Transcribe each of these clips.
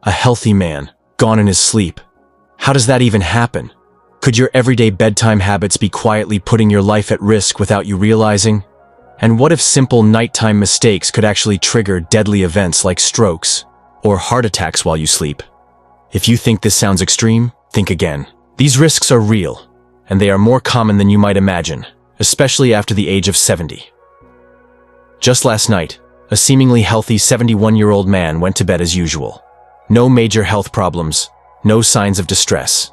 A healthy man, gone in his sleep. How does that even happen? Could your everyday bedtime habits be quietly putting your life at risk without you realizing? And what if simple nighttime mistakes could actually trigger deadly events like strokes or heart attacks while you sleep? If you think this sounds extreme, think again. These risks are real, and they are more common than you might imagine, especially after the age of 70. Just last night, a seemingly healthy 71-year-old man went to bed as usual. No major health problems, no signs of distress.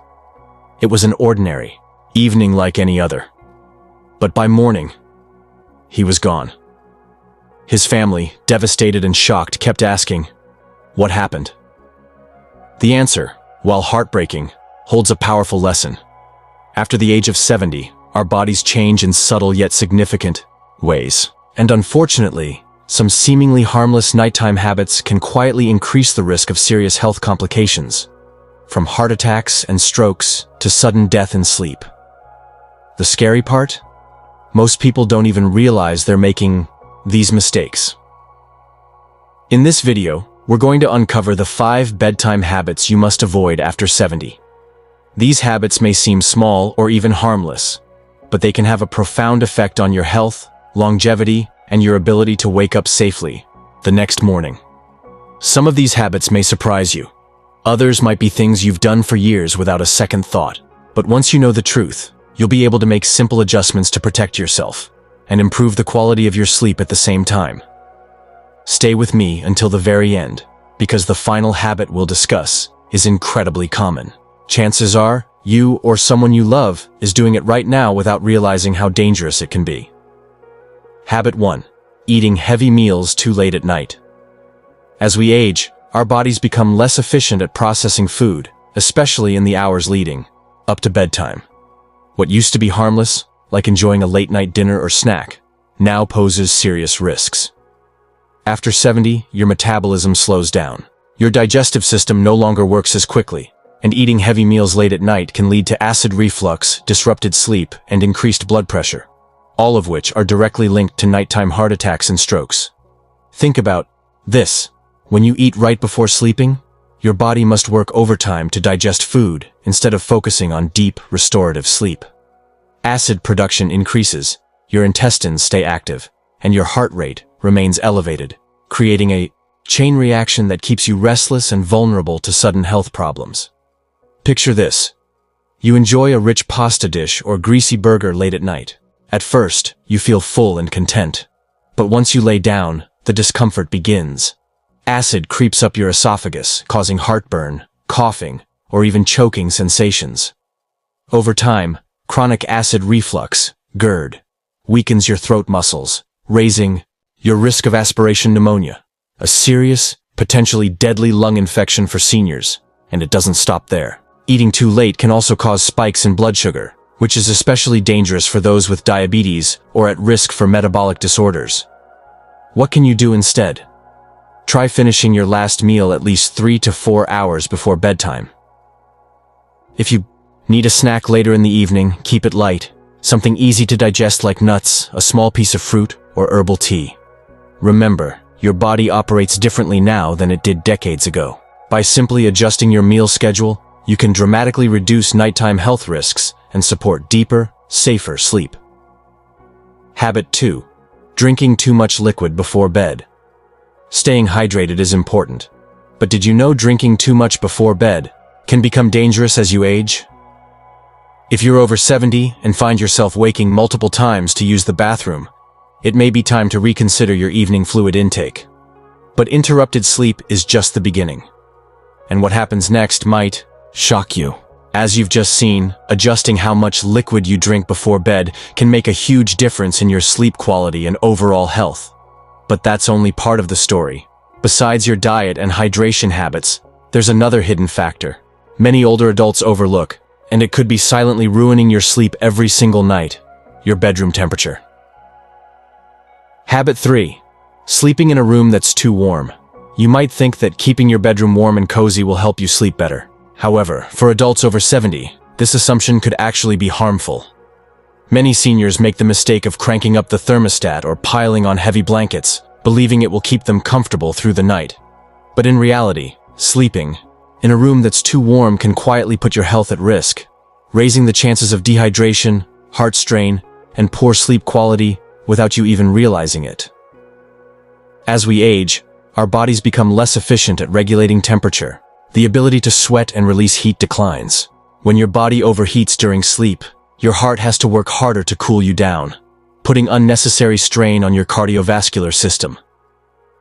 It was an ordinary evening like any other. But by morning, he was gone. His family, devastated and shocked, kept asking, "What happened?" The answer, while heartbreaking, holds a powerful lesson. After the age of 70, our bodies change in subtle yet significant ways. And unfortunately, some seemingly harmless nighttime habits can quietly increase the risk of serious health complications, from heart attacks and strokes to sudden death in sleep. The scary part? Most people don't even realize they're making these mistakes. In this video, we're going to uncover the 5 bedtime habits you must avoid after 70. These habits may seem small or even harmless, but they can have a profound effect on your health, longevity, and your ability to wake up safely the next morning. Some of these habits may surprise you. Others might be things you've done for years without a second thought. But once you know the truth, you'll be able to make simple adjustments to protect yourself and improve the quality of your sleep at the same time. Stay with me until the very end, because the final habit we'll discuss is incredibly common. Chances are, you or someone you love is doing it right now without realizing how dangerous it can be. Habit 1. Eating heavy meals too late at night. As we age, our bodies become less efficient at processing food, especially in the hours leading up to bedtime. What used to be harmless, like enjoying a late-night dinner or snack, now poses serious risks. After 70, your metabolism slows down. Your digestive system no longer works as quickly, and eating heavy meals late at night can lead to acid reflux, disrupted sleep, and increased blood pressure, all of which are directly linked to nighttime heart attacks and strokes. Think about this. When you eat right before sleeping, your body must work overtime to digest food instead of focusing on deep, restorative sleep. Acid production increases, your intestines stay active, and your heart rate remains elevated, creating a chain reaction that keeps you restless and vulnerable to sudden health problems. Picture this. You enjoy a rich pasta dish or greasy burger late at night. At first, you feel full and content. But once you lay down, the discomfort begins. Acid creeps up your esophagus, causing heartburn, coughing, or even choking sensations. Over time, chronic acid reflux, GERD, weakens your throat muscles, raising your risk of aspiration pneumonia, a serious, potentially deadly lung infection for seniors. And it doesn't stop there. Eating too late can also cause spikes in blood sugar, which is especially dangerous for those with diabetes or at risk for metabolic disorders. What can you do instead? Try finishing your last meal at least 3 to 4 hours before bedtime. If you need a snack later in the evening, keep it light, something easy to digest like nuts, a small piece of fruit, or herbal tea. Remember, your body operates differently now than it did decades ago. By simply adjusting your meal schedule, you can dramatically reduce nighttime health risks and support deeper, safer sleep. Habit 2. Drinking too much liquid before bed. Staying hydrated is important, but did you know drinking too much before bed can become dangerous as you age? If you're over 70 and find yourself waking multiple times to use the bathroom, it may be time to reconsider your evening fluid intake. But interrupted sleep is just the beginning. And what happens next might shock you. As you've just seen, adjusting how much liquid you drink before bed can make a huge difference in your sleep quality and overall health. But that's only part of the story. Besides your diet and hydration habits, there's another hidden factor many older adults overlook, and it could be silently ruining your sleep every single night: your bedroom temperature. Habit 3. Sleeping in a room that's too warm. You might think that keeping your bedroom warm and cozy will help you sleep better. However, for adults over 70, this assumption could actually be harmful. Many seniors make the mistake of cranking up the thermostat or piling on heavy blankets, believing it will keep them comfortable through the night. But in reality, Sleeping in a room that's too warm can quietly put your health at risk, raising the chances of dehydration, heart strain, and poor sleep quality without you even realizing it. As we age, our bodies become less efficient at regulating temperature. The ability to sweat and release heat declines. When your body overheats during sleep, your heart has to work harder to cool you down, putting unnecessary strain on your cardiovascular system.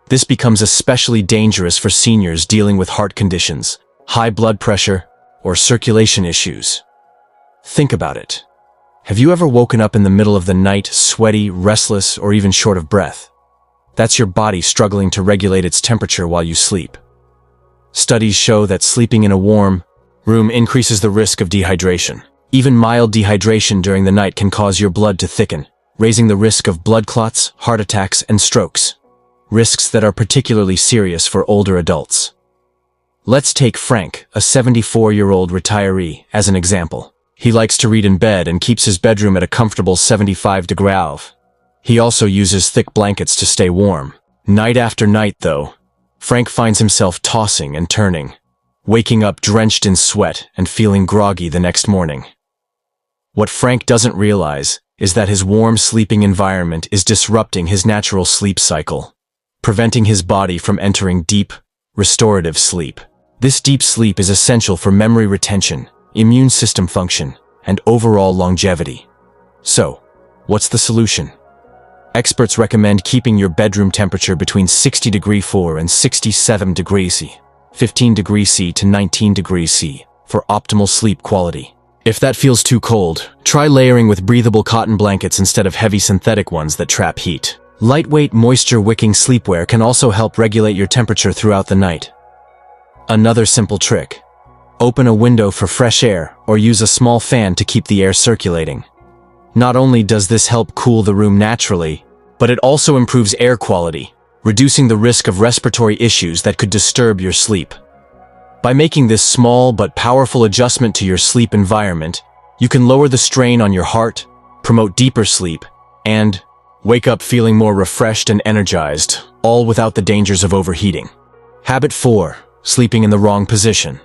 This becomes especially dangerous for seniors dealing with heart conditions, high blood pressure, or circulation issues. Think about it. Have you ever woken up in the middle of the night sweaty, restless, or even short of breath? That's your body struggling to regulate its temperature while you sleep. Studies show that sleeping in a warm room increases the risk of dehydration. Even mild dehydration during the night can cause your blood to thicken, raising the risk of blood clots, heart attacks, and strokes, risks that are particularly serious for older adults. Let's take Frank, a 74-year-old retiree, as an example. He likes to read in bed and keeps his bedroom at a comfortable 75 degrees. He also uses thick blankets to stay warm. Night after night, though, Frank finds himself tossing and turning, waking up drenched in sweat and feeling groggy the next morning. What Frank doesn't realize is that his warm sleeping environment is disrupting his natural sleep cycle, preventing his body from entering deep, restorative sleep. This deep sleep is essential for memory retention, immune system function, and overall longevity. So, what's the solution? Experts recommend keeping your bedroom temperature between 60 degrees Fahrenheit and 67 degrees Celsius, 15 degrees Celsius to 19 degrees Celsius, for optimal sleep quality. If that feels too cold, try layering with breathable cotton blankets instead of heavy synthetic ones that trap heat. Lightweight, moisture-wicking sleepwear can also help regulate your temperature throughout the night. Another simple trick: open a window for fresh air or use a small fan to keep the air circulating. Not only does this help cool the room naturally, but it also improves air quality, reducing the risk of respiratory issues that could disturb your sleep. By making this small but powerful adjustment to your sleep environment, you can lower the strain on your heart, promote deeper sleep, and wake up feeling more refreshed and energized, all without the dangers of overheating. Habit 4. Sleeping in the wrong position.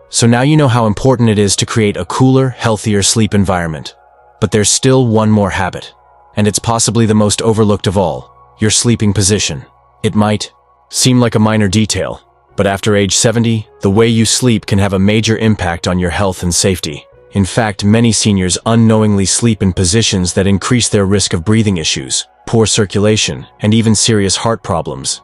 So now you know how important it is to create a cooler, healthier sleep environment. But there's still one more habit, and it's possibly the most overlooked of all: your sleeping position. It might seem like a minor detail, but after age 70, the way you sleep can have a major impact on your health and safety. In fact, many seniors unknowingly sleep in positions that increase their risk of breathing issues, poor circulation, and even serious heart problems.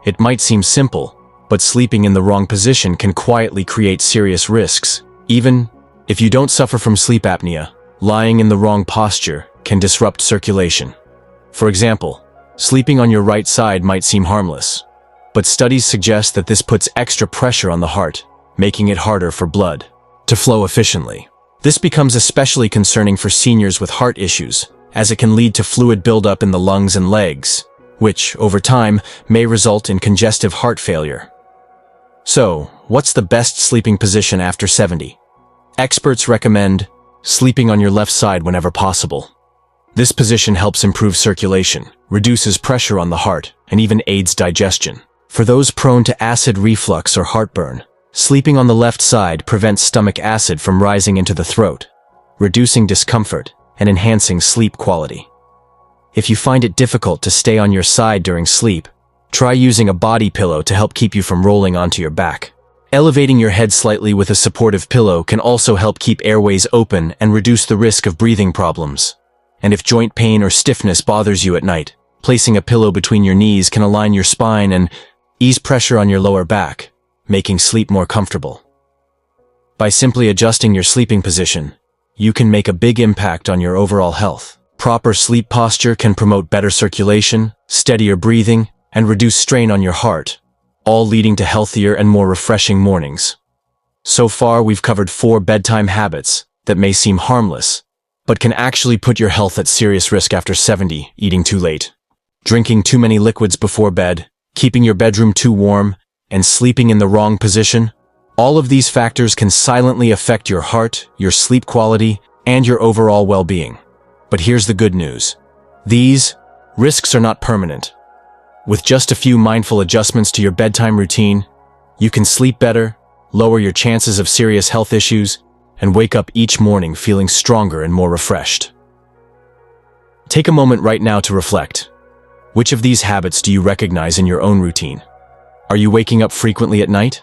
It might seem simple, but sleeping in the wrong position can quietly create serious risks. Even if you don't suffer from sleep apnea, lying in the wrong posture can disrupt circulation. For example, sleeping on your right side might seem harmless, but studies suggest that this puts extra pressure on the heart, making it harder for blood to flow efficiently. This becomes especially concerning for seniors with heart issues, as it can lead to fluid buildup in the lungs and legs, which, over time, may result in congestive heart failure. So, what's the best sleeping position after 70? Experts recommend sleeping on your left side whenever possible. This position helps improve circulation, reduces pressure on the heart, and even aids digestion. For those prone to acid reflux or heartburn, sleeping on the left side prevents stomach acid from rising into the throat, reducing discomfort and enhancing sleep quality. If you find it difficult to stay on your side during sleep, try using a body pillow to help keep you from rolling onto your back. Elevating your head slightly with a supportive pillow can also help keep airways open and reduce the risk of breathing problems. And if joint pain or stiffness bothers you at night, placing a pillow between your knees can align your spine and ease pressure on your lower back, making sleep more comfortable. By simply adjusting your sleeping position, you can make a big impact on your overall health. Proper sleep posture can promote better circulation, steadier breathing, and reduce strain on your heart, all leading to healthier and more refreshing mornings. So far, we've covered 4 bedtime habits that may seem harmless, but can actually put your health at serious risk after 70: eating too late, drinking too many liquids before bed, keeping your bedroom too warm, and sleeping in the wrong position. All of these factors can silently affect your heart, your sleep quality, and your overall well-being. But here's the good news: these risks are not permanent. With just a few mindful adjustments to your bedtime routine, You can sleep better, lower your chances of serious health issues, and wake up each morning feeling stronger and more refreshed. Take a moment right now to reflect. Which of these habits do you recognize in your own routine? Are you waking up frequently at night?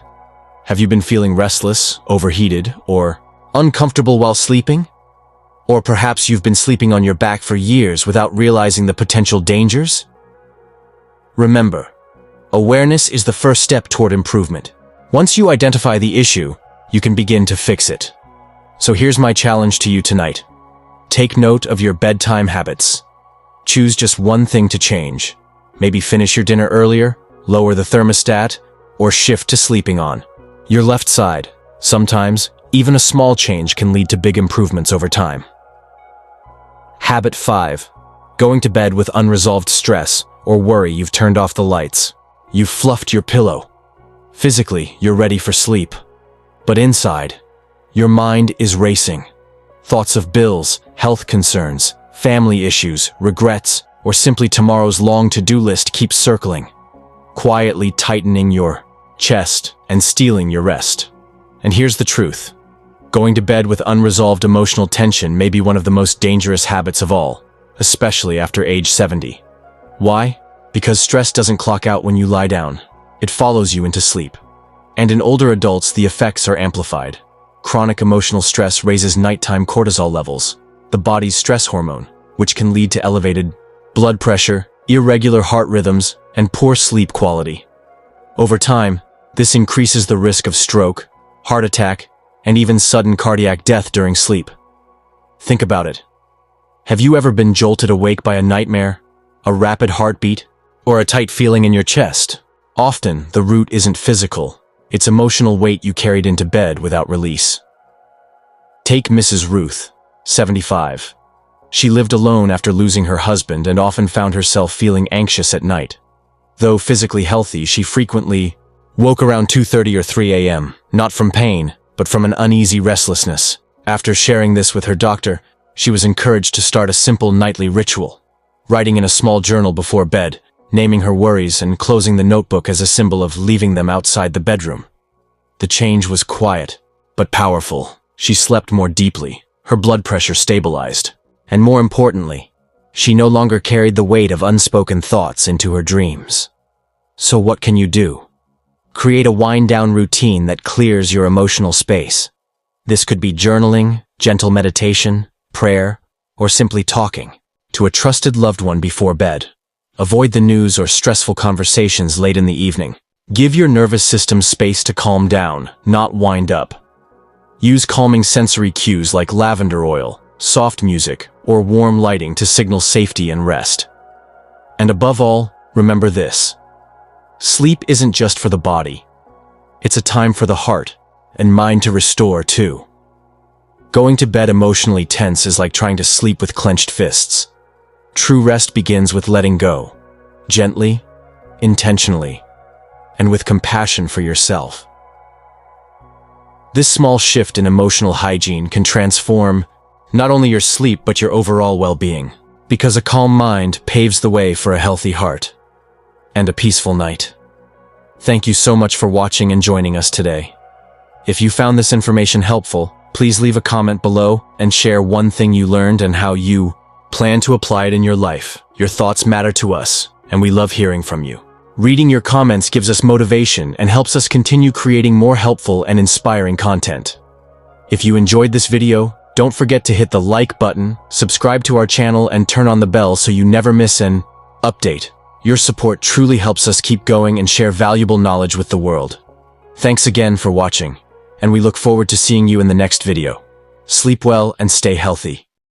Have you been feeling restless, overheated, or uncomfortable while sleeping? Or perhaps you've been sleeping on your back for years without realizing the potential dangers? Remember, awareness is the first step toward improvement. Once you identify the issue, you can begin to fix it. So here's my challenge to you tonight. Take note of your bedtime habits. Choose just one thing to change. Maybe finish your dinner earlier, lower the thermostat, or shift to sleeping on your left side. Sometimes, even a small change can lead to big improvements over time. Habit 5. Going to bed with unresolved stress or worry. You've turned off the lights. You've fluffed your pillow. Physically, you're ready for sleep. But inside, your mind is racing. Thoughts of bills, health concerns, family issues, regrets, or simply tomorrow's long to-do list keep circling, quietly tightening your chest and stealing your rest. And here's the truth. Going to bed with unresolved emotional tension may be one of the most dangerous habits of all, especially after age 70. Why? Because stress doesn't clock out when you lie down. It follows you into sleep. And in older adults, the effects are amplified. Chronic emotional stress raises nighttime cortisol levels, the body's stress hormone, which can lead to elevated blood pressure, irregular heart rhythms, and poor sleep quality. Over time, this increases the risk of stroke, heart attack, and even sudden cardiac death during sleep. Think about it. Have you ever been jolted awake by a nightmare, a rapid heartbeat, or a tight feeling in your chest? Often, the root isn't physical. It's emotional weight you carried into bed without release. Take Mrs. Ruth, 75. She lived alone after losing her husband and often found herself feeling anxious at night. Though physically healthy, she frequently woke around 2:30 or 3 a.m., not from pain, but from an uneasy restlessness. After sharing this with her doctor, she was encouraged to start a simple nightly ritual, writing in a small journal before bed, naming her worries and closing the notebook as a symbol of leaving them outside the bedroom. The change was quiet, but powerful. She slept more deeply, her blood pressure stabilized, and more importantly, she no longer carried the weight of unspoken thoughts into her dreams. So what can you do? Create a wind-down routine that clears your emotional space. This could be journaling, gentle meditation, prayer, or simply talking to a trusted loved one before bed. Avoid the news or stressful conversations late in the evening. Give your nervous system space to calm down, not wind up. Use calming sensory cues like lavender oil, soft music, or warm lighting to signal safety and rest. And above all, remember this. Sleep isn't just for the body. It's a time for the heart and mind to restore too. Going to bed emotionally tense is like trying to sleep with clenched fists. True rest begins with letting go, gently, intentionally, and with compassion for yourself. This small shift in emotional hygiene can transform not only your sleep but your overall well-being, because a calm mind paves the way for a healthy heart and a peaceful night. Thank you so much for watching and joining us today. If you found this information helpful, please leave a comment below and share one thing you learned and how you plan to apply it in your life. Your thoughts matter to us, and we love hearing from you. Reading your comments gives us motivation and helps us continue creating more helpful and inspiring content. If you enjoyed this video, don't forget to hit the like button, subscribe to our channel, and turn on the bell so you never miss an update. Your support truly helps us keep going and share valuable knowledge with the world. Thanks again for watching, and we look forward to seeing you in the next video. Sleep well and stay healthy.